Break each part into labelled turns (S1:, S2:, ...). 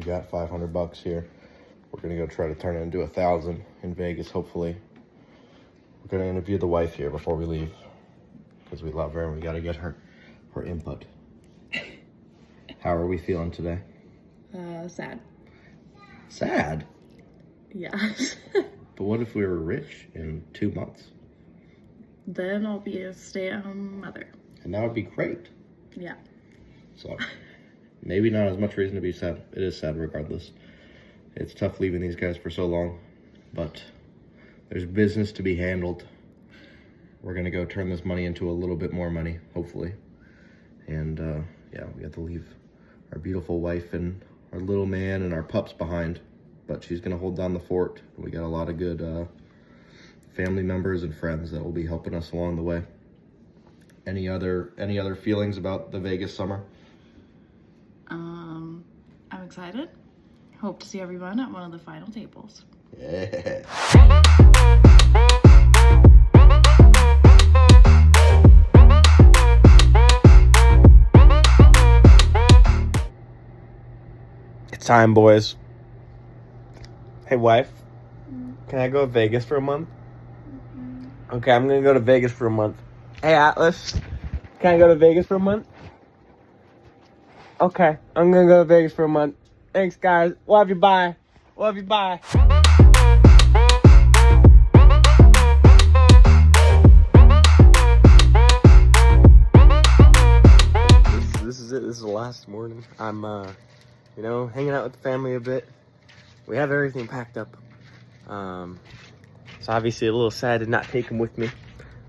S1: got 500 bucks here. We're gonna go try to turn it into 1,000 in Vegas, hopefully. We're gonna interview the wife here before we leave because we love her and we gotta get her input. How are we feeling today?
S2: Sad.
S1: Sad?
S2: Yeah.
S1: But what if we were rich in 2 months?
S2: Then I'll be a stay-at-home mother.
S1: And that would be great.
S2: Yeah.
S1: So, maybe not as much reason to be sad. It is sad regardless. It's tough leaving these guys for so long, but there's business to be handled. We're gonna go turn this money into a little bit more money, hopefully. And yeah, we have to leave our beautiful wife and our little man and our pups behind, but she's gonna hold down the fort. We got a lot of good family members and friends that will be helping us along the way. Any other feelings about the Vegas summer?
S2: I'm excited. Hope to see everyone at one of the final tables.
S1: Yeah. It's time, boys. Hey, wife. Can I go to Vegas for a month? Okay, I'm gonna go to Vegas for a month. Hey, Atlas. Can I go to Vegas for a month? Okay, I'm gonna go to Vegas for a month. Thanks, guys. Love you, bye. Love you, bye. This is it. This is the last morning. I'm, hanging out with the family a bit. We have everything packed up. So obviously a little sad to not take them with me.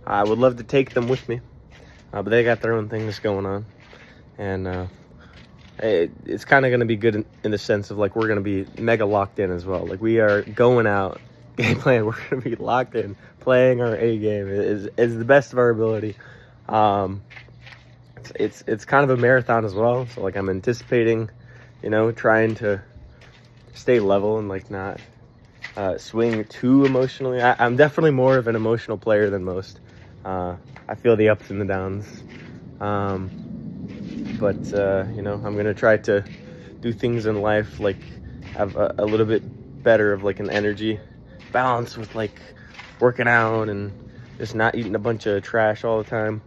S1: I would love to take them with me, but they got their own things going on. And it's kind of going to be good in the sense of, like, we're going to be mega locked in as well. Like, we are going out, game plan, we're going to be locked in, playing our A game is the best of our ability. It's kind of a marathon as well. So, like, I'm anticipating, trying to stay level and, like, not swing too emotionally. I'm definitely more of an emotional player than most. I feel the ups and the downs. But I'm going to try to do things in life, like, have a little bit better of, like, an energy balance with, like, working out and just not eating a bunch of trash all the time.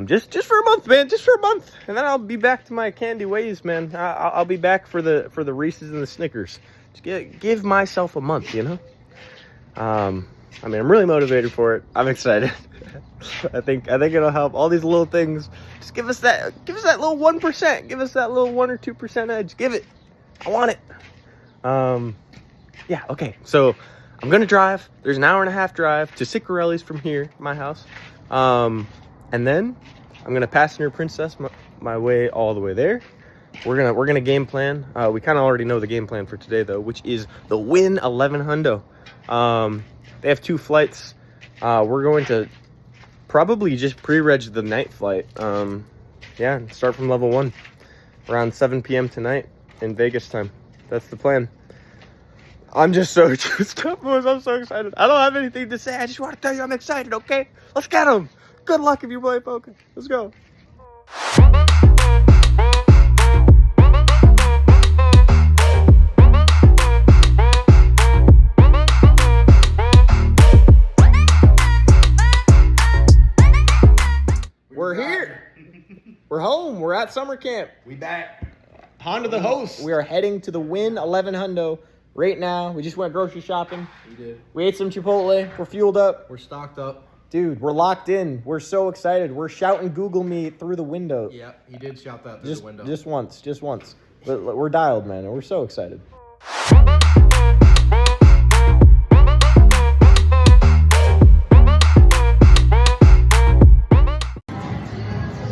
S1: Just for a month, man, just for a month. And then I'll be back to my candy ways, man. I'll be back for the Reese's and the Snickers. Just give myself a month, I'm really motivated for it. I'm excited. I think it'll help. All these little things. Just give us that little 1%. Give us that little 1 or 2% edge. Give it. I want it. Yeah, okay. So I'm gonna drive. There's an 1.5-hour drive to Ciccarelli's from here, my house. And then I'm gonna passenger princess my way all the way there. We're gonna game plan. We kind of already know the game plan for today, though, which is the Win 11 Hundo. They have 2 flights. We're going to probably just pre-reg the night flight. Start from level 1 around 7 p.m. tonight in Vegas time. That's the plan. I'm just so juiced up, boys. I'm so excited. I don't have anything to say. I just want to tell you I'm excited, okay? Let's get them. Good luck if you play poker. Let's go. We're here. We're home. We're at summer camp.
S3: We back. Honda the host.
S1: We are heading to the Win 11 Hundo right now. We just went grocery shopping.
S3: We did.
S1: We ate some Chipotle. We're fueled up.
S3: We're stocked up.
S1: Dude, we're locked in. We're so excited. We're shouting Google Meet through the window.
S3: Yeah, he did shout that through the window.
S1: Just once. But we're dialed, man, and we're so excited.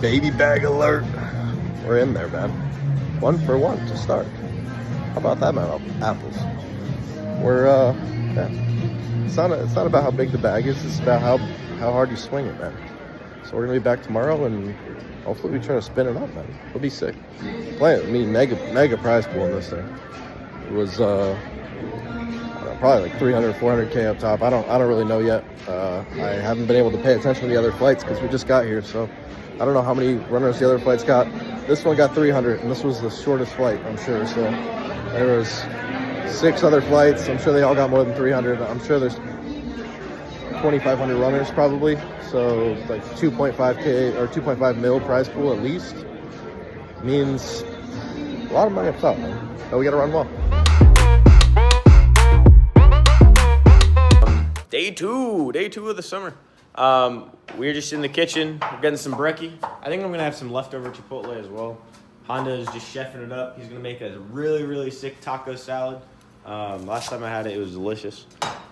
S1: Baby bag alert. We're in there, man. 1 for 1 to start. How about that, man? Apples. We're, It's not about how big the bag is. It's about how hard you swing it, man. So we're gonna be back tomorrow, and hopefully we try to spin it up, man. It'll be sick. Mega prize pool in this thing. It was probably like 300, 400K up top. I don't really know yet. I haven't been able to pay attention to the other flights because we just got here, so I don't know how many runners the other flights got.
S3: this one got 300, and this was the shortest flight, I'm sure. So there was 6 other flights. I'm sure they all got more than 300. I'm sure there's 2,500 runners probably. So like 2.5K or 2.5 mil prize pool at least. Means a lot of money up top, man. But we got to run well.
S1: Day two of the summer. We're just in the kitchen. We're getting some brekkie. I think I'm gonna have some leftover Chipotle as well. Honda is just chefing it up. He's gonna make a really, really sick taco salad. Last time I had it, it was delicious.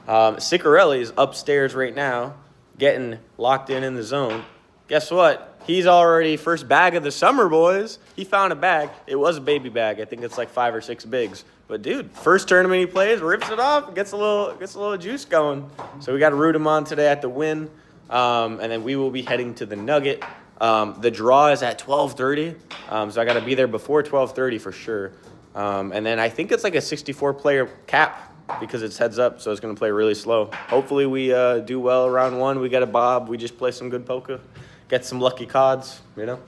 S1: Ciccarelli is upstairs right now, getting locked in the zone. Guess what? He's already first bag of the summer, boys. He found a bag. It was a baby bag. I think it's like 5 or 6 bigs. But dude, first tournament he plays, rips it off, gets a little juice going. So we got to root him on today at the win, and then we will be heading to the Nugget. The draw is at 12:30, so I got to be there before 12:30 for sure. And then I think it's like a 64-player cap because it's heads up, so it's gonna play really slow. Hopefully we do well around 1. We got a bob. We just play some good poker, get some lucky cards. You know.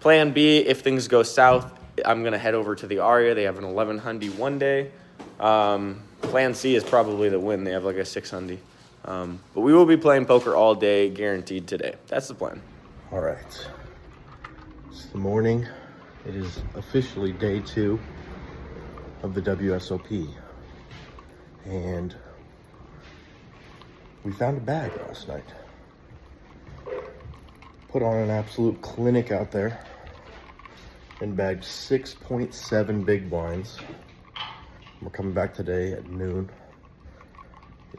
S1: Plan B, if things go south, I'm going to head over to the Aria. They have an 1100 one day. Plan C is probably the win. They have like a 600. But we will be playing poker all day, guaranteed today. That's the plan.
S3: All right. It's the morning. It is officially day 2 of the WSOP. And we found a bag last night. Put on an absolute clinic out there. And bagged 6.7 big blinds. We're coming back today at noon.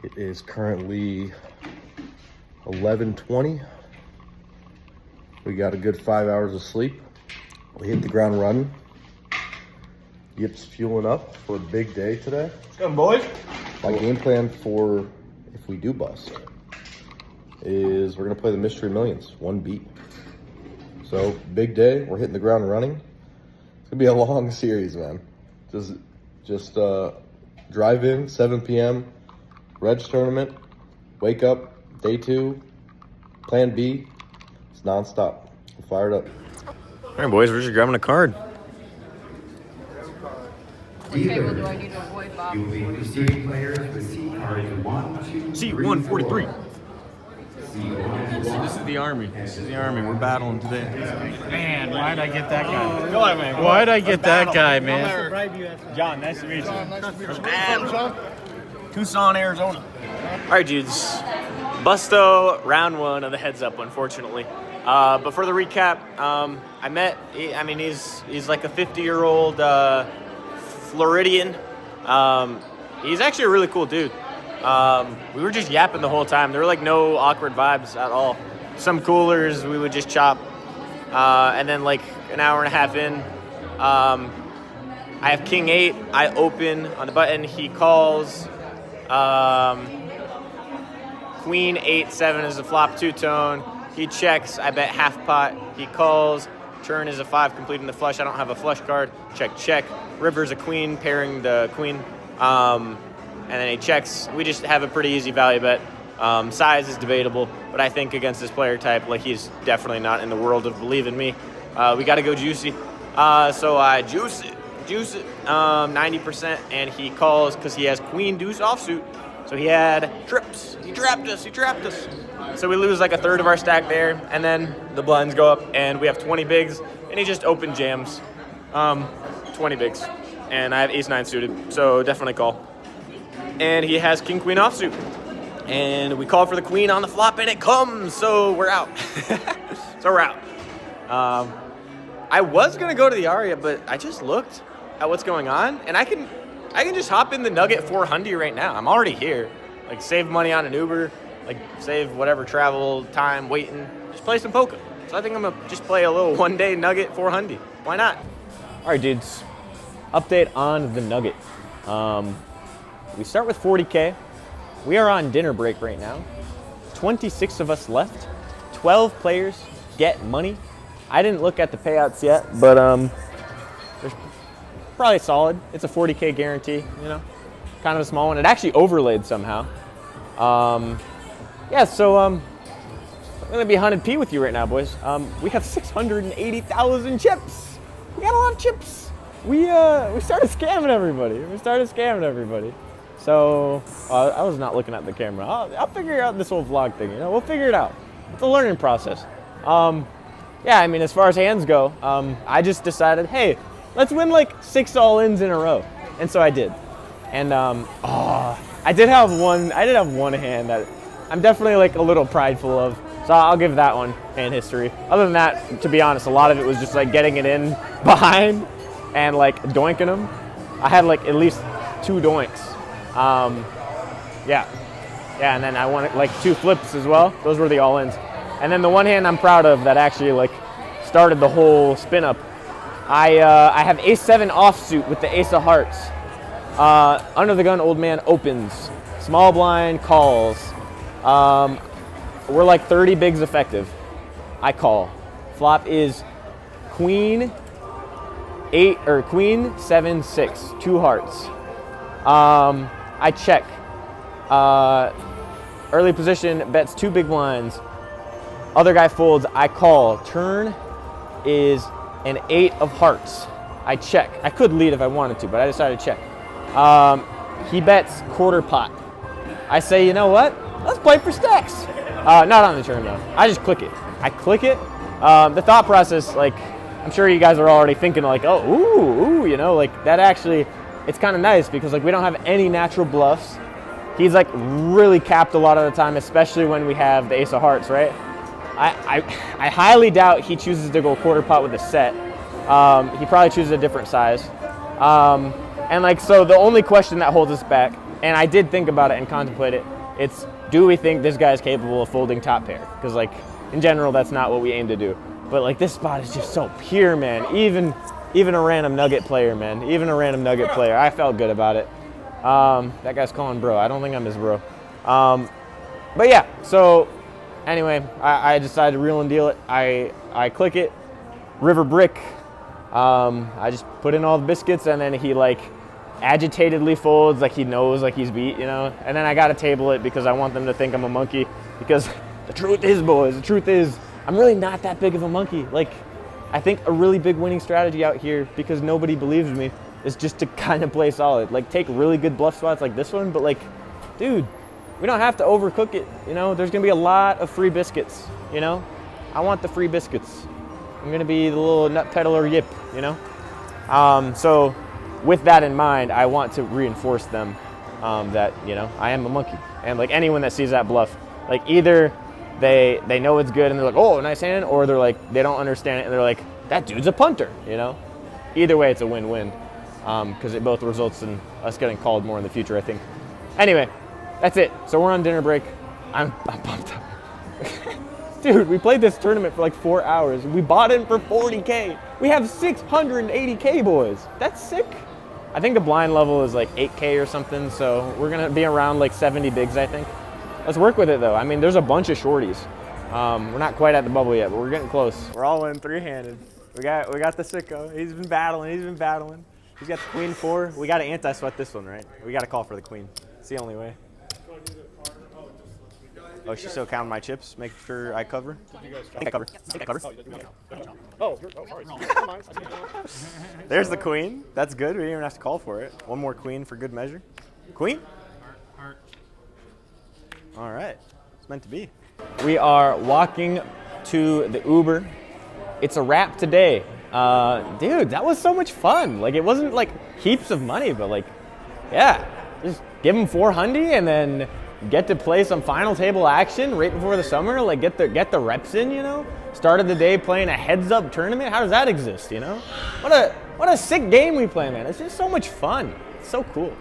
S3: It is currently 11:20. We got a good 5 hours of sleep. We hit the ground running. Yip's fueling up for a big day today.
S1: Come boys.
S3: My game plan for if we do bust is we're gonna play the Mystery Millions, 1 beat. So big day, we're hitting the ground running. It's gonna be a long series, man. Just drive in, 7 p.m., Reg tournament, wake up, day 2, plan B. It's nonstop. I'm fired up.
S1: All right, boys, we're just grabbing a card.
S4: What table do I need to avoid, Bob?
S5: You will be receiving players with C cards 1, 2,
S1: C143.
S5: C1.
S6: This is the Army. We're battling today.
S7: Man, why'd I get that guy?
S6: Go on, man.
S7: Why'd I get that guy, man?
S6: John, nice to meet you.
S1: Tucson, Arizona. All right, dudes. Busto, round 1 of the heads up, unfortunately. But for the recap, he's like a 50-year-old Floridian. He's actually a really cool dude. We were just yapping the whole time. There were like no awkward vibes at all. Some coolers, we would just chop. And then like an hour and a half in, I have King 8. I open on the button. He calls. Queen 8-7 is a flop 2-tone. He checks. I bet half pot. He calls. Turn is a 5, completing the flush. I don't have a flush card. Check. River's a queen, pairing the queen. And then he checks. We just have a pretty easy value bet. Size is debatable, but I think against this player type, like he's definitely not in the world of believe in me. We got to go juicy. So I juice it, 90%, and he calls because he has queen deuce offsuit. So he had trips. He trapped us. So we lose like a third of our stack there, and then the blinds go up, and we have 20 bigs, and he just open jams 20 bigs. And I have ace-9 suited, so definitely call. And he has king-queen offsuit. And we call for the queen on the flop, and it comes, so we're out. I was going to go to the Aria, but I just looked at what's going on, and I can just hop in the Nugget 400 right now. I'm already here. Like, save money on an Uber, like, save whatever travel time, waiting. Just play some poker. So I think I'm going to just play a little one-day Nugget 400. Why not? All right, dudes. Update on the Nugget. We start with 40K. We are on dinner break right now. 26 of us left. 12 players get money. I didn't look at the payouts yet, but there's probably solid. It's a 40K guarantee, you know, kind of a small one. It actually overlaid somehow. Yeah, so I'm gonna be 100p with you right now, boys. We have 680,000 chips. We got a lot of chips. We started scamming everybody. So I was not looking at the camera. I'll figure out this whole vlog thing. You know, we'll figure it out. It's a learning process. Yeah, I mean, as far as hands go, I just decided, hey, let's win like 6 all-ins in a row, and so I did. And I did have one hand that I'm definitely like a little prideful of. So I'll give that one hand history. Other than that, to be honest, a lot of it was just like getting it in behind and like doinking them. I had like at least 2 doinks. Yeah, and then I won like 2 flips as well. Those were the all-ins. And then the one hand I'm proud of that actually like started the whole spin up. I have ace-7 offsuit with the ace of hearts. Under the gun, old man opens. Small blind calls. We're like 30 bigs effective. I call. Flop is queen 8 or queen 7 6, 2 hearts. I check. Early position bets 2 big blinds. Other guy folds. I call. Turn is an 8 of hearts. I check. I could lead if I wanted to, but I decided to check. He bets quarter pot. I say, you know what? Let's play for stacks. Not on the turn though. I just click it. I click it. The thought process, like, I'm sure you guys are already thinking like, oh, ooh, you know, like that actually, it's kind of nice because like we don't have any natural bluffs. He's like really capped a lot of the time, especially when we have the ace of hearts, right? I highly doubt he chooses to go quarter pot with a set. He probably chooses a different size. And like, so the only question that holds us back, and I did think about it and contemplate it, it's, do we think this guy is capable of folding top pair? Because like, in general, that's not what we aim to do. But like, this spot is just so pure, man. Even a random nugget player, man. Even a random nugget player. I felt good about it. That guy's calling bro. I don't think I'm his bro. But yeah, so anyway, I decided to reel and deal it. I click it, river brick. I just put in all the biscuits, and then he like agitatedly folds like he knows like he's beat, you know. And then I gotta table it because I want them to think I'm a monkey. Because the truth is, boys, the truth is, I'm really not that big of a monkey. Like, I think a really big winning strategy out here, because nobody believes me, is just to kind of play solid. Like, take really good bluff spots like this one, but like, dude, we don't have to overcook it, you know? There's gonna be a lot of free biscuits, you know? I want the free biscuits. I'm gonna be the little nut peddler yip, you know? So with that in mind, I want to reinforce them that, you know, I am a monkey. And like anyone that sees that bluff, like either they know it's good and they're like, oh, nice hand, or they're like, they don't understand it and they're like, that dude's a punter, you know? Either way, it's a win-win, because it both results in us getting called more in the future, I think. Anyway, that's it. So we're on dinner break. I'm pumped up. Dude, we played this tournament for like 4 hours. We bought in for 40K. We have 680K, boys. That's sick. I think the blind level is like 8K or something, so we're gonna be around like 70 bigs, I think. Let's work with it though. I mean, there's a bunch of shorties. We're not quite at the bubble yet, but we're getting close. We're all in three-handed. We got the sicko. He's been battling. He's got the queen 4. We got to anti-sweat this one, right? We got to call for the queen. It's the only way. Oh, she's still counting my chips, making sure I cover. I think I cover. Oh, sorry. There's the queen. That's good. We didn't even have to call for it. One more queen for good measure. Queen? Heart. All right. It's meant to be. We are walking to the Uber. It's a wrap today. Dude, that was so much fun. Like, it wasn't like heaps of money, but like, yeah, just give them 400 and then get to play some final table action right before the summer. Like, get the reps in, you know? Started the day playing a heads-up tournament. How does that exist, you know? What a sick game we play, man. It's just so much fun. It's so cool.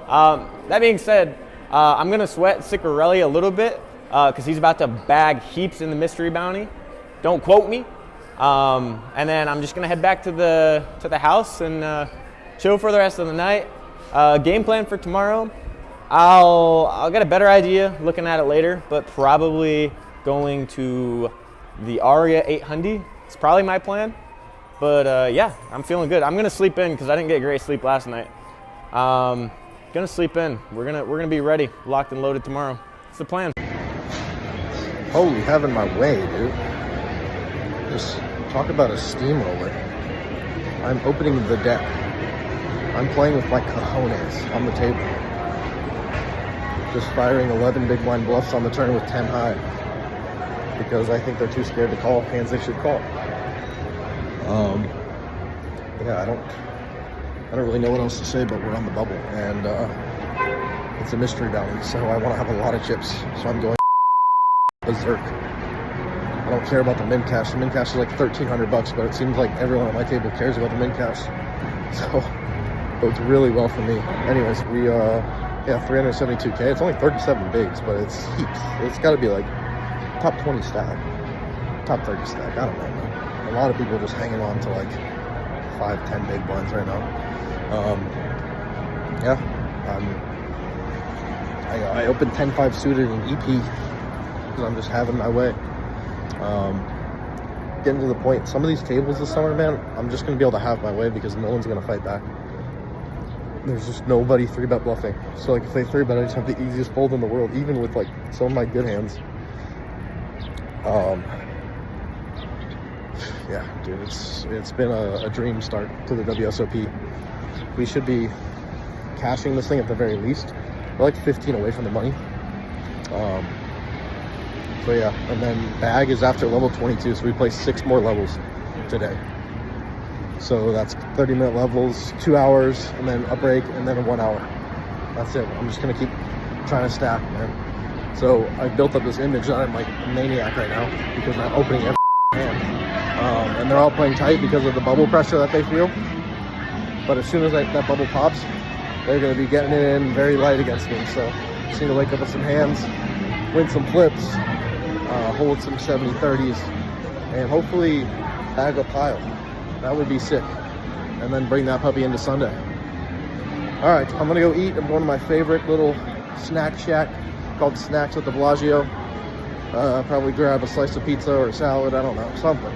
S1: That being said, I'm gonna sweat Ciccarelli a little bit because he's about to bag heaps in the mystery bounty. Don't quote me. And then I'm just gonna head back to the house and chill for the rest of the night. Game plan for tomorrow. I'll get a better idea looking at it later, but probably going to the Aria 800. It's probably my plan. But yeah, I'm feeling good. I'm gonna sleep in because I didn't get great sleep last night. Gonna sleep in. We're gonna be ready, locked and loaded tomorrow. It's the plan.
S3: Holy, having my way, dude. Just talk about a steamroller. I'm opening the deck. I'm playing with my cojones on the table. Just firing 11 big blind bluffs on the turn with 10 high. Because I think they're too scared to call hands they should call. Yeah, I don't really know what else to say, but we're on the bubble. And it's a mystery bounty, so I want to have a lot of chips. So I'm going berserk. I don't care about the min cash. The min cash is like $1,300, but it seems like everyone at my table cares about the min cash. So bodes really well for me. Anyways, we yeah, 372K. It's only 37 bigs, but it's heaps. It's got to be like top 20 stack, top 30 stack. I don't know, man. A lot of people are just hanging on to like 5-10 big blinds right now. Yeah, I opened 10-5 suited in EP because I'm just having my way. Getting to the point, some of these tables this summer, man, I'm just going to be able to have my way because no one's going to fight back. There's just nobody 3-bet bluffing. So like if they 3-bet, I just have the easiest fold in the world, even with like some of my good hands. Yeah, dude, it's been a dream start to the WSOP. We should be cashing this thing at the very least. We're like 15 away from the money. So yeah, and then bag is after level 22, so we play 6 more levels today. So that's 30-minute levels, 2 hours, and then a break, and then a 1 hour. That's it. I'm just gonna keep trying to stack, man. So I've built up this image that I'm like a maniac right now because I'm opening every hand. And they're all playing tight because of the bubble pressure that they feel. But as soon as that bubble pops, they're gonna be getting it in very light against me. So just need to wake up with some hands, win some flips, hold some 70-30s, and hopefully bag a pile. That would be sick. And then bring that puppy into Sunday. All right, I'm gonna go eat at one of my favorite little snack shack called Snacks at the Bellagio. Probably grab a slice of pizza or a salad, I don't know, something.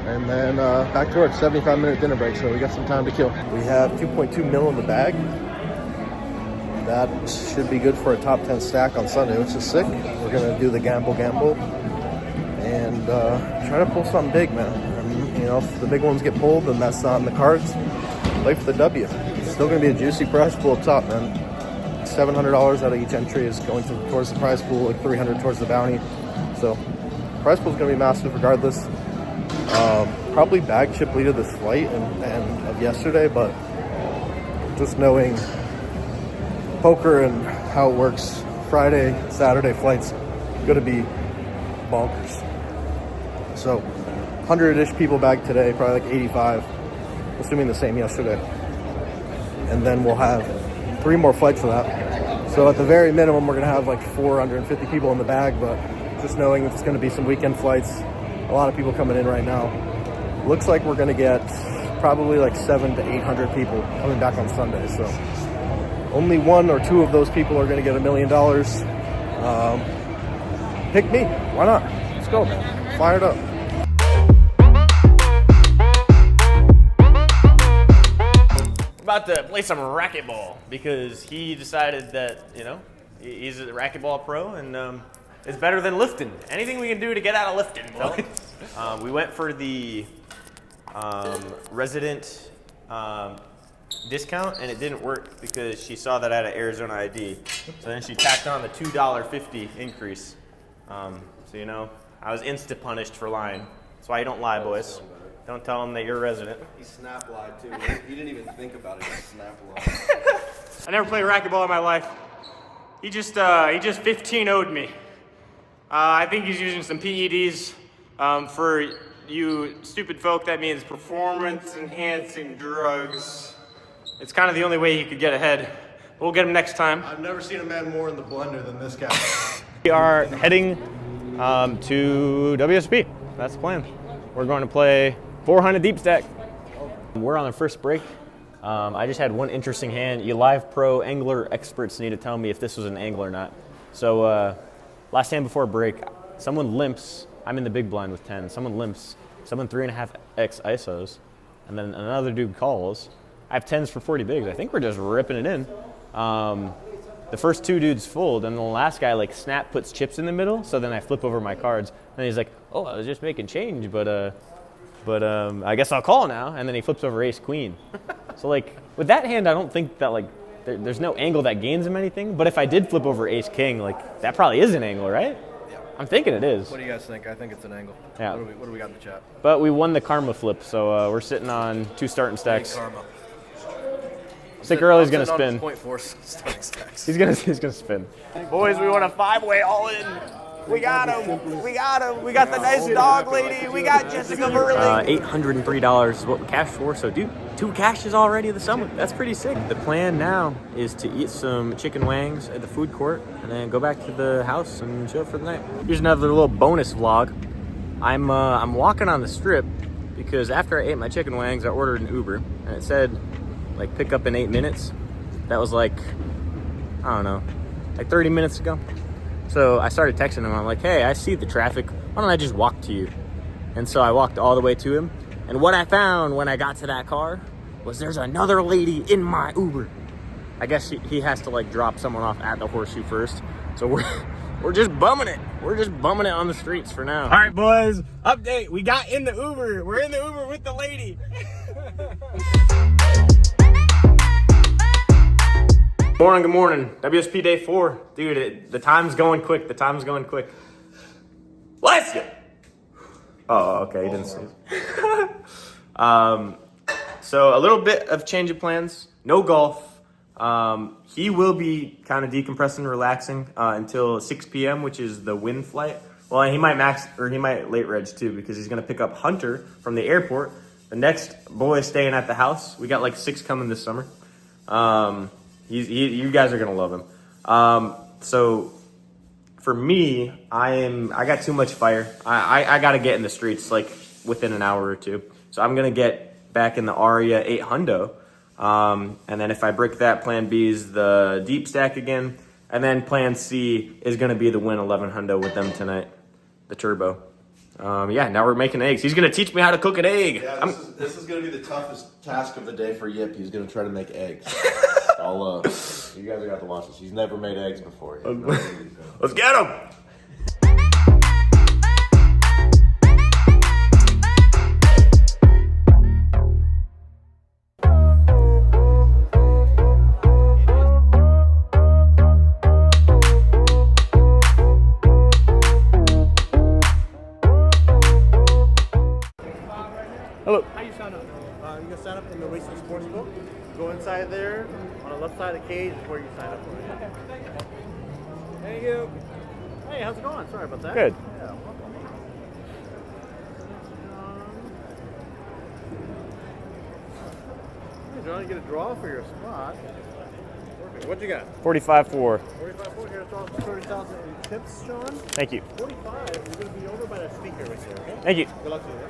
S3: And then back to work, 75-minute dinner break, so we got some time to kill. We have 2.2 mil in the bag. That should be good for a top 10 stack on Sunday, which is sick. We're gonna do the gamble and try to pull something big, man. And, you know, if the big ones get pulled, then that's not in the cards. Play for the W. It's still gonna be a juicy prize pool up top, man. $700 out of each entry is going towards the prize pool, like $300 towards the bounty. So prize pool is gonna be massive regardless. Probably bag chip lead of this flight and of yesterday, but just knowing poker and how it works, Friday, Saturday flights gonna be bonkers. So 100-ish people back today, probably like 85, assuming the same yesterday. And then we'll have 3 more flights for that. So at the very minimum, we're gonna have like 450 people in the bag, but just knowing it's gonna be some weekend flights, a lot of people coming in right now. Looks like we're gonna get probably like 700 to 800 people coming back on Sunday. So only 1 or 2 of those people are gonna get $1 million. Pick me, why not? Let's go, man. Fire it up.
S1: About to play some racquetball because he decided that, you know, he's a racquetball pro and it's better than lifting. Anything we can do to get out of lifting, boys. We went for the resident discount and it didn't work because she saw that I had an Arizona ID. So then she tacked on the $2.50 increase. So, you know, I was insta-punished for lying. That's why you don't lie, boys. Don't tell them that you're a resident.
S3: He snap lied too. He didn't even think about it. He snap lied.
S7: I never played racquetball in my life. He just 15-0'd me. I think he's using some PEDs. For you stupid folk, that means performance-enhancing drugs. It's kind of the only way he could get ahead. We'll get him next time.
S3: I've never seen a man more in the blender than this guy.
S1: We are heading to WSOP. That's the plan. We're going to play 400 deep stack. We're on the first break. I just had one interesting hand. You live pro angler experts need to tell me if this was an angle or not. So last hand before break, someone limps. I'm in the big blind with 10. Someone limps. Someone 3.5x ISOs. And then another dude calls. I have 10s for 40 bigs. I think we're just ripping it in. the first 2 dudes fold, and the last guy like snap puts chips in the middle. So then I flip over my cards, and he's like, "Oh, I was just making change, but I guess I'll call now." And then he flips over ace queen. So like with that hand, I don't think that like there's no angle that gains him anything. But if I did flip over ace king, like that probably is an angle, right?
S8: Yeah.
S1: I'm thinking it is.
S8: What do you guys think? I think it's an angle.
S1: Yeah.
S8: What do we got in the chat?
S1: But we won the karma flip, so we're sitting on 2 starting stacks.
S8: Karma.
S1: Stick Early's gonna spin.
S8: 0.4 starting stacks.
S1: He's gonna spin. Boys, we want a 5-way all in. We got him. We got him. We got the nice dog lady. We got Jessica Burley. $803 is what we cashed for. So, dude, 2 cashes already this summer. That's pretty sick. The plan now is to eat some chicken wangs at the food court and then go back to the house and chill for the night. Here's another little bonus vlog. I'm walking on the strip because after I ate my chicken wangs, I ordered an Uber and it said like pick up in 8 minutes. That was like, I don't know, like 30 minutes ago. So I started texting him. I'm like, hey, I see the traffic. Why don't I just walk to you? And so I walked all the way to him. And what I found when I got to that car was there's another lady in my Uber. I guess he has to like drop someone off at the Horseshoe first. So we're just bumming it. We're just bumming it on the streets for now. All right, boys, update. We got in the Uber. We're in the Uber with the lady. Good morning. WSP day 4. Dude, the time's going quick. Let's go. Oh, okay, he didn't see it. So a little bit of change of plans. No golf. He will be kind of decompressing, relaxing until 6 p.m., which is the wind flight. Well, he might late reg too, because he's going to pick up Hunter from the airport. The next boy is staying at the house. We got like 6 coming this summer. You guys are gonna love him. So for me, I got too much fire. I gotta get in the streets like within an hour or 2. So I'm gonna get back in the Aria 8 hundo. And then if I break that, plan B is the deep stack again. And then plan C is gonna be the win 11 hundo with them tonight, the turbo. Now we're making eggs. He's gonna teach me how to cook an egg.
S3: Yeah, this is gonna be the toughest task of the day for Yip. He's gonna try to make eggs. You guys are gonna have to watch this. He's never made eggs before.
S1: Let's get him. Hello.
S6: How you sign up? You can sign up in the Racing Sports Book. Go inside there. On the left side of the cage is where you sign up for it. Okay. Thank you. Hey, how's it going? Sorry about that.
S1: Good.
S6: Yeah, welcome. Hey, John, you get a draw for your spot. Perfect. What you got?
S1: 45-4.
S6: 45. Here, draw 30,000 in tips, Sean.
S1: Thank you.
S6: 45. You're going to be over by that speaker right there. Okay.
S1: Thank you.
S6: Good luck to you. Yeah?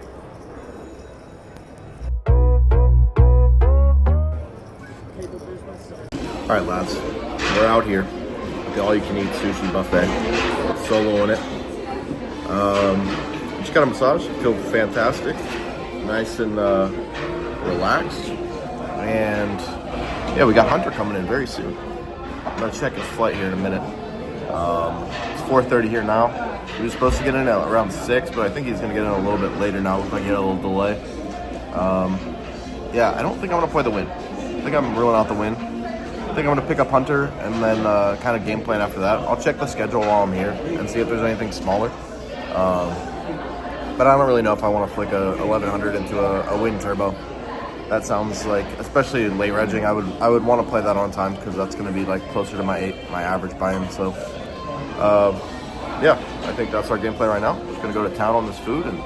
S3: All right, lads, we're out here at the all-you-can-eat sushi buffet. Soloing it. Just got a massage. Feel fantastic, nice and relaxed. And yeah, we got Hunter coming in very soon. I'm gonna check his flight here in a minute. It's 4:30 here now. He was supposed to get in at around 6, but I think he's gonna get in a little bit later now. Looks like he had a little delay. Yeah, I don't think I'm gonna play the win. I think I'm ruling out the win. I think I'm going to pick up Hunter and then kind of game plan after that. I'll check the schedule while I'm here and see if there's anything smaller. But I don't really know if I want to flick a 1100 into a win turbo. That sounds like, especially late regging, I would want to play that on time because that's going to be like closer to my average buy-in. So yeah, I think that's our game plan right now. Just going to go to town on this food and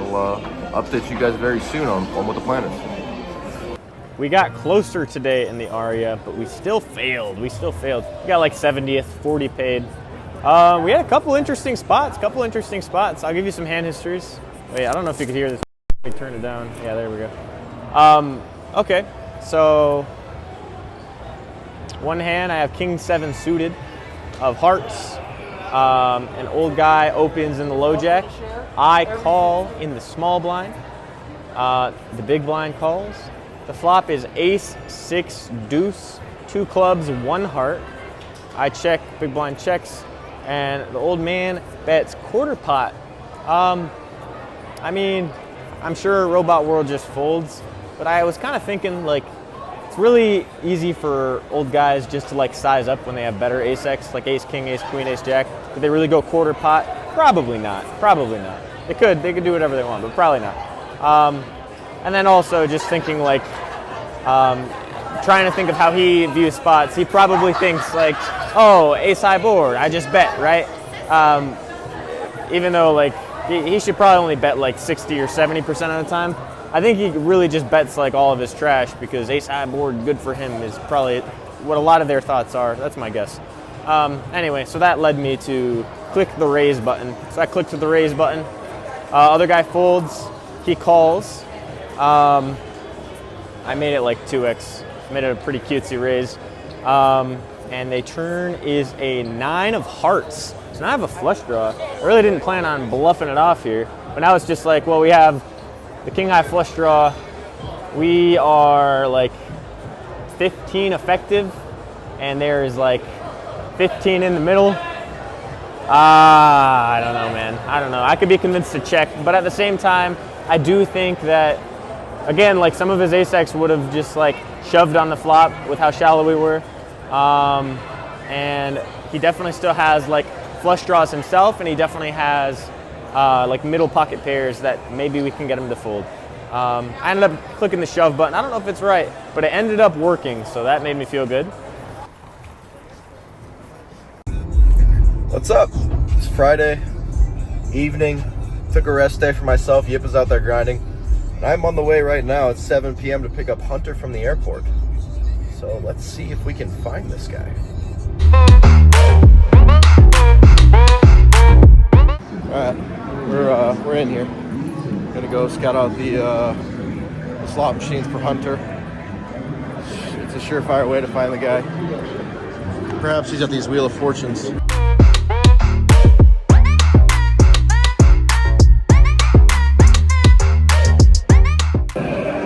S3: we'll update you guys very soon on what the plan is.
S1: We got closer today in the Aria, but we still failed. We got like 70th, 40 paid. We had a couple interesting spots. I'll give you some hand histories. Wait, I don't know if you could hear this. Let me turn it down. Yeah, there we go. Okay, so one hand, I have King 7 suited of hearts. An old guy opens in the low jack. I call in the small blind. The big blind calls. The flop is ace, 6, deuce, 2 clubs, 1 heart. I check, big blind checks, and the old man bets quarter pot. I mean, I'm sure Robot World just folds, but I was kind of thinking like it's really easy for old guys just to like size up when they have better ace-x, like ace king, ace queen, ace jack. Did they really go quarter pot? Probably not. Probably not. They could do whatever they want, but probably not. And then also just thinking like, trying to think of how he views spots. He probably thinks like, oh, ace high board, I just bet, right? Even though like he should probably only bet like 60 or 70% of the time. I think he really just bets like all of his trash because ace high board good for him is probably what a lot of their thoughts are. That's my guess. Anyway, so that led me to click the raise button. So I clicked the raise button. Other guy folds, he calls. I made it like 2x, made it a pretty cutesy raise. And they turn is a 9 of hearts. So now I have a flush draw. I really didn't plan on bluffing it off here, but now it's just like, well, we have the king high flush draw. We are like 15 effective, and there's like 15 in the middle. I don't know, man. I don't know. I could be convinced to check, but at the same time, I do think that, again, like some of his ace-x would have just like shoved on the flop with how shallow we were. And he definitely still has like flush draws himself, and he definitely has like middle pocket pairs that maybe we can get him to fold. I ended up clicking the shove button. I don't know if it's right, but it ended up working, so that made me feel good.
S3: What's up? It's Friday evening. Took a rest day for myself. Yip is out there grinding. And I'm on the way right now at 7 p.m. to pick up Hunter from the airport. So let's see if we can find this guy. Alright, we're in here. Gonna go scout out the slot machines for Hunter. It's a surefire way to find the guy. Perhaps he's at these Wheel of Fortunes.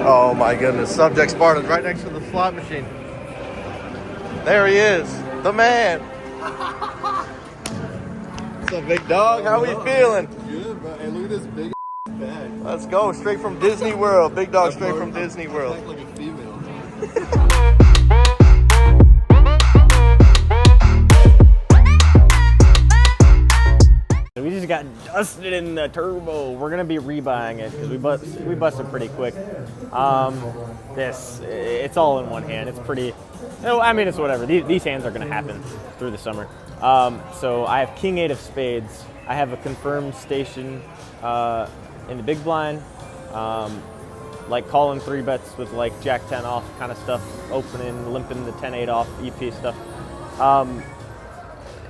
S3: Oh my goodness, Subject Spartan's right next to the slot machine. There he is, the man. What's up, big dog? How we feeling?
S8: Good, bro. Hey, look at this big bag.
S3: Let's go, straight from Disney World. Big dog straight from Disney World.
S8: Act like a female.
S1: We just got dusted in the turbo. We're gonna be rebuying it because we busted pretty quick. It's all in one hand. It's pretty. I mean, it's whatever. These hands are gonna happen through the summer. So I have King 8 of spades. I have a confirmed station in the big blind, like calling 3-bets with like Jack 10 off kind of stuff, opening, limping the 10-8 off EP stuff.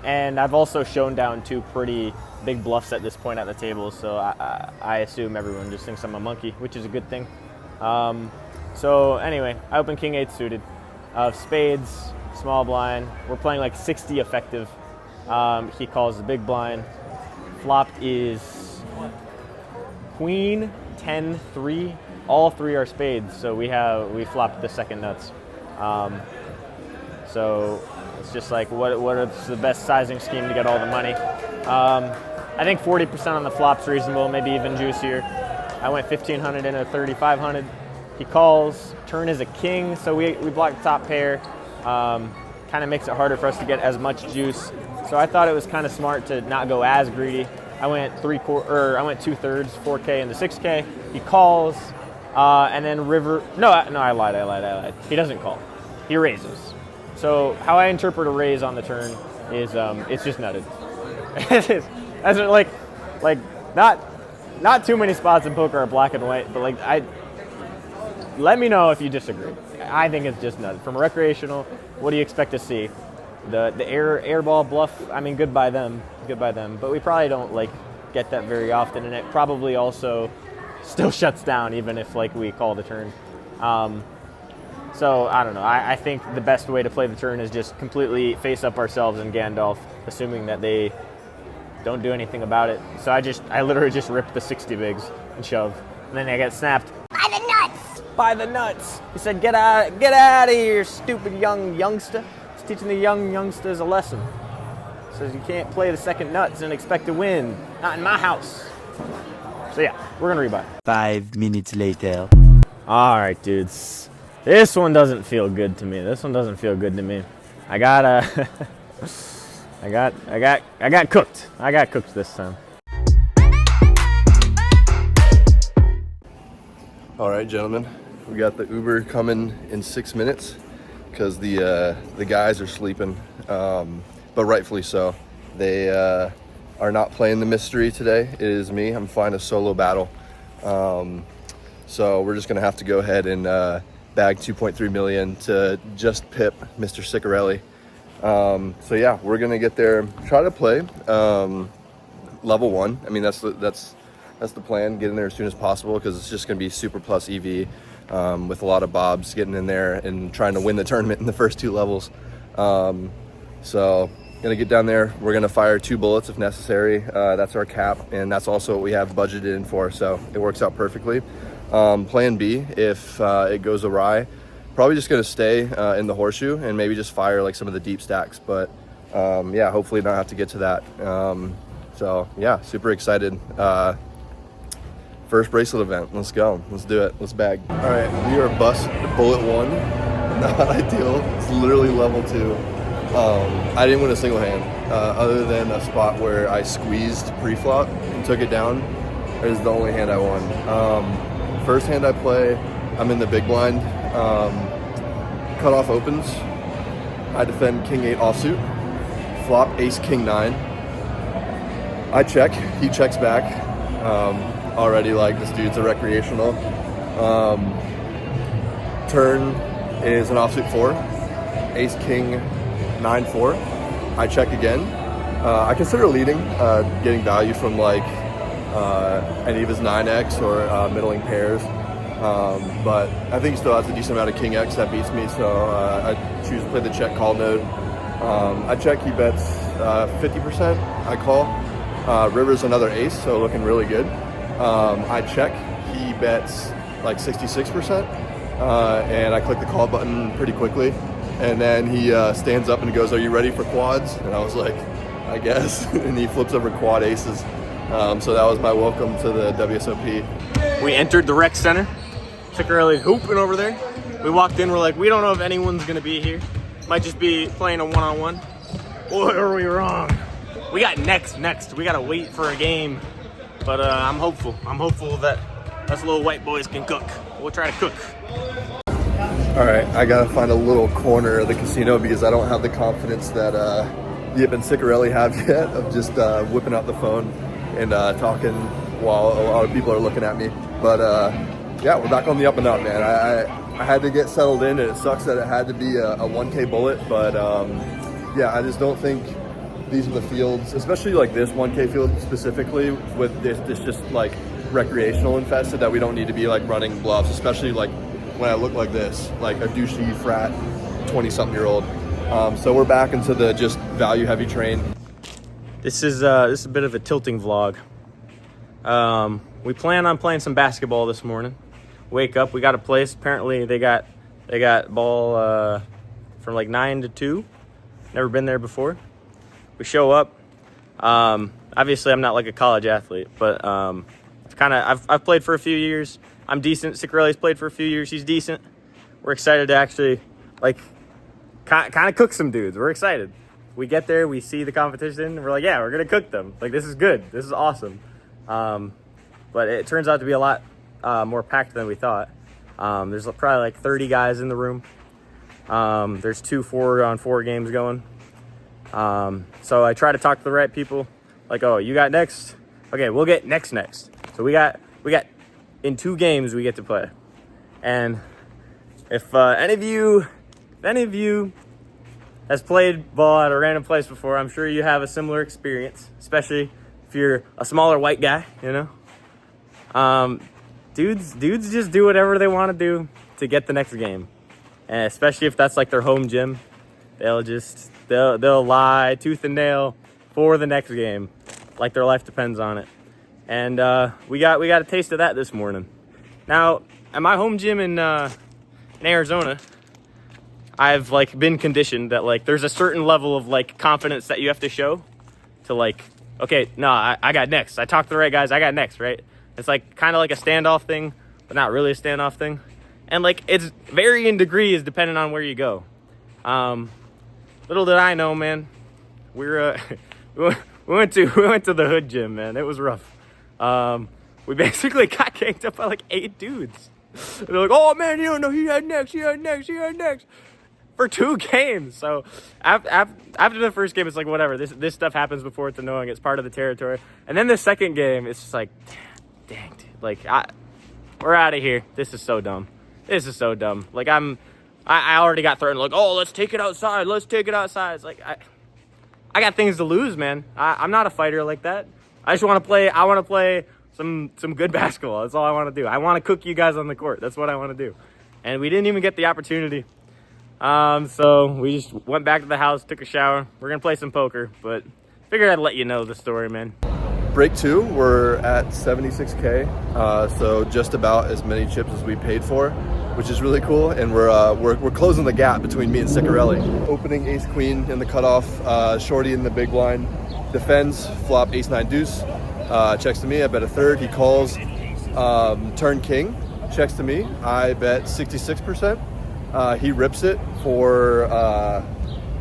S1: And I've also shown down 2 pretty big bluffs at this point at the table, so I assume everyone just thinks I'm a monkey, which is a good thing. So anyway, I open King 8 suited of spades, small blind. We're playing like 60 effective. He calls the big blind. Flop is queen, 10, 3. All 3 are spades, so we flopped the second nuts. So it's just like what is the best sizing scheme to get all the money. I think 40% on the flop's reasonable, maybe even juicier. I went 1,500 into 3,500. He calls, turn is a king, so we block the top pair. Kind of makes it harder for us to get as much juice. So I thought it was kind of smart to not go as greedy. I went 2/3, 4K into 6K. He calls, and then river. No, I lied. He doesn't call. He raises. So how I interpret a raise on the turn is it's just nutted. As like not too many spots in poker are black and white, but like let me know if you disagree. I think it's just nutted. From recreational, what do you expect to see? The airball bluff, I mean, good by them. But we probably don't like get that very often, and it probably also still shuts down even if like we call the turn. So I don't know. I think the best way to play the turn is just completely face up ourselves and Gandalf, assuming that they don't do anything about it. So I literally just ripped the 60 bigs and shove, and then I get snapped by the nuts. By the nuts. He said, "Get out of here, stupid youngster." He's teaching the youngsters a lesson. Says you can't play the second nuts and expect to win. Not in my house. So yeah, we're gonna rebuy.
S9: 5 minutes later.
S1: All right, dudes. This one doesn't feel good to me. I got I got cooked. I got cooked this time.
S3: All right, gentlemen, we got the Uber coming in 6 minutes because the guys are sleeping, but rightfully so. They are not playing the mystery today. It is me. I'm flying a solo battle. So we're just gonna have to go ahead and bag 2.3 million to just pip Mr. Ciccarelli. So yeah, we're gonna get there, try to play level 1. I mean, that's the plan, get in there as soon as possible because it's just gonna be super plus EV with a lot of bobs getting in there and trying to win the tournament in the first 2 levels. So gonna get down there, we're gonna fire 2 bullets if necessary. That's our cap, and that's also what we have budgeted in for, so it works out perfectly. Plan B, if it goes awry, probably just gonna stay in the horseshoe and maybe just fire like some of the deep stacks, but yeah, hopefully not have to get to that. So yeah, super excited. First bracelet event, let's go, let's do it, let's bag. All right, we are bust bullet 1, not ideal, it's literally level 2. I didn't win a single hand, other than a spot where I squeezed pre-flop and took it down. It was the only hand I won. First hand I play, I'm in the big blind, cutoff opens, I defend king 8 offsuit, flop ace king 9, I check, he checks back. Already like this dude's a recreational. Turn is an offsuit 4, ace king 9-4. I check again. I consider leading, getting value from like any of his 9x or middling pairs, but I think he still has a decent amount of king x that beats me, so I choose to play the check call node. I check, he bets 50%, I call. River's another ace, so looking really good. I check, he bets like 66%, and I click the call button pretty quickly. And then he stands up and goes, "Are you ready for quads?" And I was like, "I guess." And he flips over quad aces. So that was my welcome to the WSOP.
S1: We entered the rec center. Ciccarelli hooping over there. We walked in, we're like, we don't know if anyone's gonna be here. Might just be playing a one-on-one. Boy, are we wrong. We got next. We gotta wait for a game. But I'm hopeful. I'm hopeful that us little white boys can cook. We'll try to cook.
S3: All right, I gotta find a little corner of the casino because I don't have the confidence that Yip and Ciccarelli have yet of just whipping out the phone and talking while a lot of people are looking at me. But yeah, we're back on the up and up, man. I had to get settled in, and it sucks that it had to be a 1K bullet. But yeah, I just don't think these are the fields, especially like this 1K field specifically with this just like recreational infested, that we don't need to be like running bluffs, especially like when I look like this, like a douchey frat 20-something-year-old. So we're back into the just value heavy train.
S1: This is a bit of a tilting vlog. We plan on playing some basketball this morning. Wake up, we got a place. Apparently they got ball from like 9 to 2. Never been there before. We show up. Obviously I'm not like a college athlete, but I've played for a few years. I'm decent. Ciccarelli's played for a few years. He's decent. We're excited to actually like kind of cook some dudes. We're excited. We get there, we see the competition, and we're like, yeah, we're gonna cook them. Like, this is good. This is awesome. But it turns out to be a lot more packed than we thought. There's probably like 30 guys in the room. There's 2 4-on-4 games going. So I try to talk to the right people. Like, oh, you got next? Okay, we'll get next. So we got in 2 games we get to play. And if any of you has played ball at a random place before, I'm sure you have a similar experience, especially if you're a smaller white guy, you know. Dudes just do whatever they want to do to get the next game. And especially if that's like their home gym, they'll lie tooth and nail for the next game, like their life depends on it. And we got a taste of that this morning. Now, at my home gym in Arizona, I've like been conditioned that like there's a certain level of like confidence that you have to show to like, okay, no, I got next. I talked to the right guys. I got next, right? It's like kind of like a standoff thing, but not really a standoff thing. And like it's varying degrees depending on where you go. Little did I know, man. We went to the hood gym, man. It was rough. We basically got ganked up by like 8 dudes. And they're like, oh man, you don't know, he had next for 2 games. So after the first game, it's like whatever. This stuff happens before it's annoying. It's part of the territory. And then the second game, it's just like, dang, dude. Like we're out of here. This is so dumb. Like I already got threatened. Like, oh, let's take it outside. It's like I got things to lose, man. I'm not a fighter like that. I just want to play. I want to play some good basketball. That's all I want to do. I want to cook you guys on the court. That's what I want to do. And we didn't even get the opportunity. So we just went back to the house, took a shower. We're gonna play some poker, but figured I'd let you know the story, man.
S8: Break 2, we're at 76K, so just about as many chips as we paid for, which is really cool. And we're closing the gap between me and Ciccarelli. Opening ace queen in the cutoff, shorty in the big blind, defends, flop ace 9 deuce, checks to me. I bet a third. He calls, turn king, checks to me. I bet 66%. He rips it for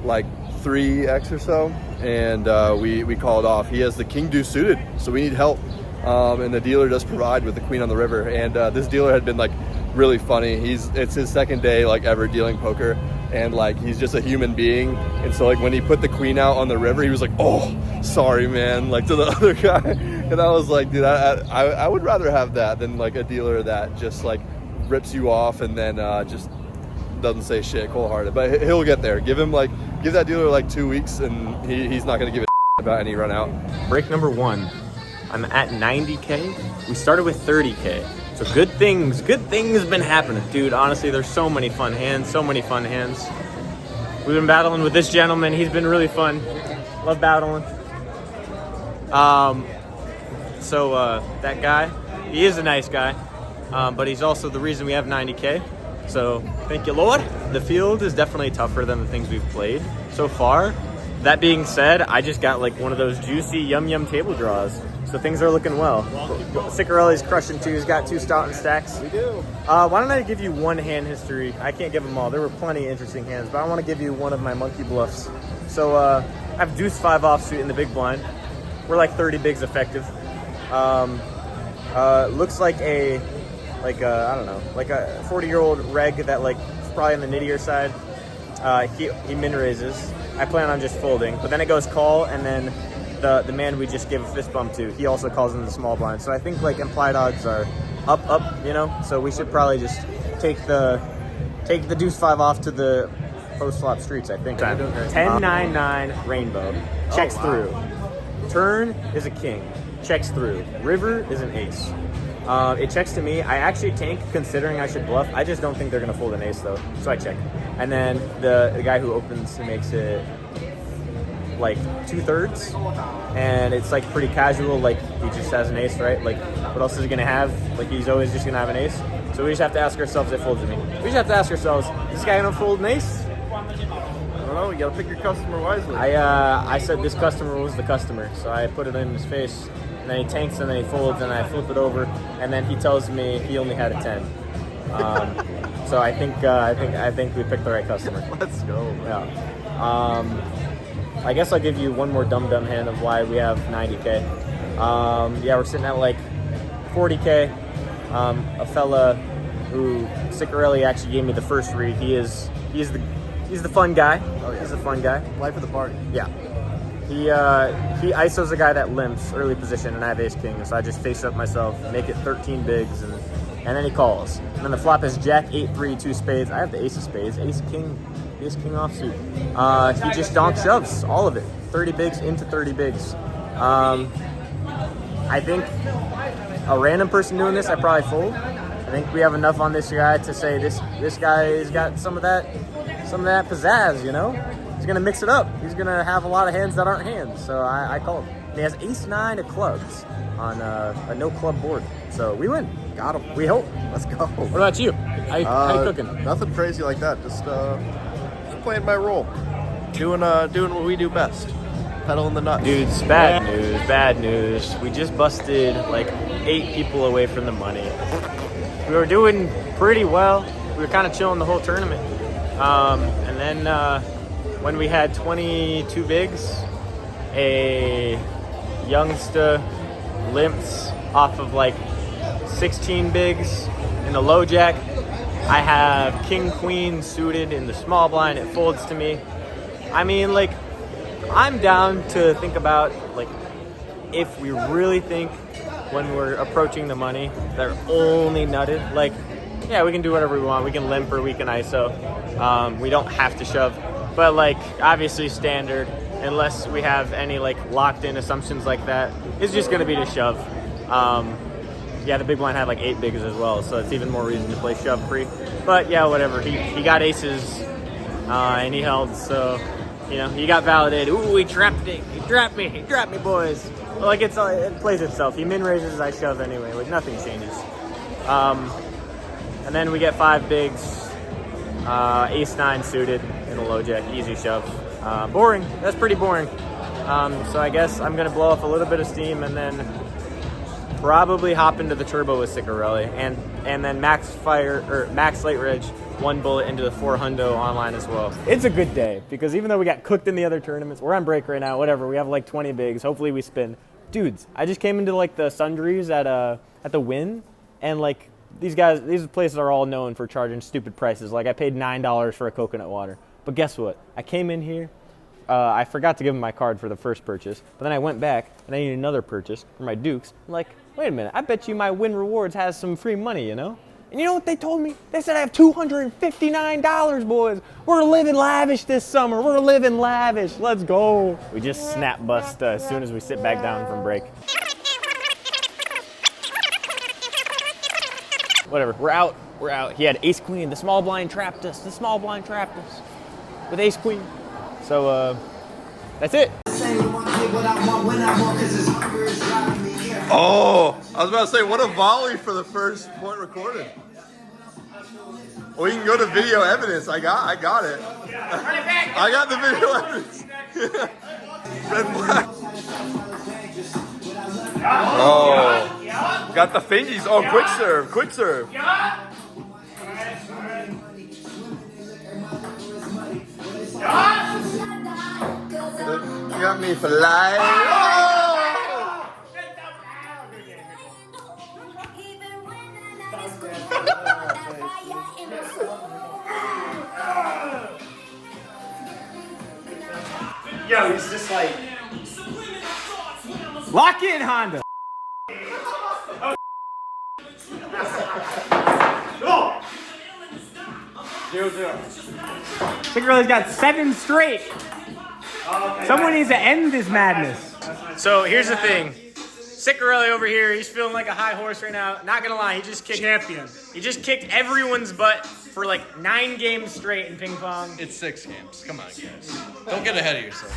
S8: like 3x or so, and we call it off. He has the king deuce suited, so we need help, and the dealer does provide with the queen on the river. And this dealer had been like really funny. It's his second day like ever dealing poker, and like he's just a human being. And so like when he put the queen out on the river, he was like, oh, sorry man, like to the other guy. And I was like, dude, I would rather have that than like a dealer that just like rips you off and then just doesn't say shit cold-hearted. But he'll get there. Give that dealer like 2 weeks, and he's not gonna give a about any run out.
S1: Break number 1. I'm at 90K. We started with 30K. So good things been happening, dude. Honestly, there's so many fun hands. We've been battling with this gentleman. He's been really fun. Love battling. So that guy, he is a nice guy, but he's also the reason we have 90K. So thank you, Lord. The field is definitely tougher than the things we've played so far. That being said, I just got like one of those juicy yum table draws. So things are looking well. Ciccarelli's crushing 2. He's got 2 Stoughton stacks.
S8: We do.
S1: Why don't I give you one hand history? I can't give them all. There were plenty of interesting hands, but I want to give you one of my monkey bluffs. So I have deuce 5 offsuit in the big blind. We're like 30 bigs effective. Looks like a I don't know, like a 40-year-old reg that like probably on the nittier side. He min raises. I plan on just folding, but then it goes call, and then the man we just gave a fist bump to, he also calls in the small blind. So I think like implied odds are up, you know. So we should probably just take the deuce 5 off to the post flop streets. I think 10-9-9 rainbow checks through. Turn is a king, checks through. River is an ace. It checks to me. I actually tank considering I should bluff. I just don't think they're going to fold an ace though, so I check. And then the guy who opens makes it like 2/3, and it's like pretty casual. Like he just has an ace, right? Like what else is he going to have? Like he's always just going to have an ace. So we just have to ask ourselves if it folds to me. We just have to ask ourselves, is this guy going to fold an ace?
S8: I don't know. You gotta pick your customer wisely.
S1: I said this customer was the customer, so I put it in his face. And then he tanks, and then he folds, and I flip it over, and then he tells me he only had a 10. So I think we picked the right customer.
S8: Let's go.
S1: Yeah. I guess I'll give you one more dumb hand of why we have 90K. Yeah, we're sitting at like 40K. A fella who Ciccarelli actually gave me the first read. He's the fun guy. Oh yeah. He's the fun guy.
S8: Life of the party.
S1: Yeah. He ISOs a guy that limps early position, and I have ace king, so I just face up myself, make it 13 bigs, and then he calls. And then the flop is jack 8-3 2 spades. I have the ace of spades, ace king offsuit. He just donk shoves all of it, 30 bigs into 30 bigs. I think a random person doing this, I probably fold. I think we have enough on this guy to say this guy's got some of that pizzazz, you know. He's gonna mix it up. He's gonna have a lot of hands that aren't hands. So I call him. And he has ace 9 of clubs on a no club board. So we win.
S8: Got him.
S1: We hope.
S8: Let's go.
S1: What about you? How you cooking?
S8: Nothing crazy like that. Just playing my role, doing what we do best, pedaling the nuts.
S1: Dudes, bad news. We just busted like 8 people away from the money. We were doing pretty well. We were kind of chilling the whole tournament. And then when we had 22 bigs, a youngster limps off of like 16 bigs in the low jack. I have king queen suited in the small blind. It folds to me. I mean, like, I'm down to think about, like, if we really think when we're approaching the money they're only nutted, like, yeah, we can do whatever we want. We can limp or we can ISO. We don't have to shove. But, like, obviously standard, unless we have any, like, locked-in assumptions like that, is just going to be to shove. Yeah, the big blind had, like, 8 bigs as well, so it's even more reason to play shove pre. But, yeah, whatever. He got aces, and he held, so, you know, he got validated. Ooh, he trapped it. He trapped me, boys. Well, like, it plays itself. He min-raises, I shove anyway. Like, nothing changes. And then we get 5 bigs, ace-9 suited in a low jack, easy shove. Boring. That's pretty boring. So I guess I'm going to blow off a little bit of steam and then probably hop into the turbo with Ciccarelli and then max late ridge 1 bullet into the 4 hundo online as well. It's a good day because even though we got cooked in the other tournaments, we're on break right now, whatever. We have like 20 bigs. Hopefully we spin. Dudes, I just came into like the sundries at the Wynn, and like these places are all known for charging stupid prices. Like I paid $9 for a coconut water. But guess what? I came in here, I forgot to give them my card for the first purchase, but then I went back and I needed another purchase for my Dukes. I'm like, wait a minute, I bet you my Win Rewards has some free money, you know? And you know what they told me? They said I have $259, boys. We're living lavish this summer. We're living lavish. Let's go. We just snap bust as soon as we sit back down from break. Whatever, we're out. He had ace queen. The small blind trapped us. With ace queen. So that's it.
S8: Oh, I was about to say, what a volley for the first point recorded. Well, you can go to video evidence. I got it. I got the video evidence. Red flag. Oh, got the fingies. Oh, quick serve. You got me for life. Oh!
S1: Yo, he's just like, lock in, Honda. Oh. 0-0. Ciccarelli's got 7 straight. Someone needs to end this madness. So here's the thing. Ciccarelli over here, he's feeling like a high horse right now. Not gonna lie, he just kicked He just kicked everyone's butt for like 9 games straight in ping pong.
S10: It's 6 games. Come on, guys. Don't get ahead of yourself.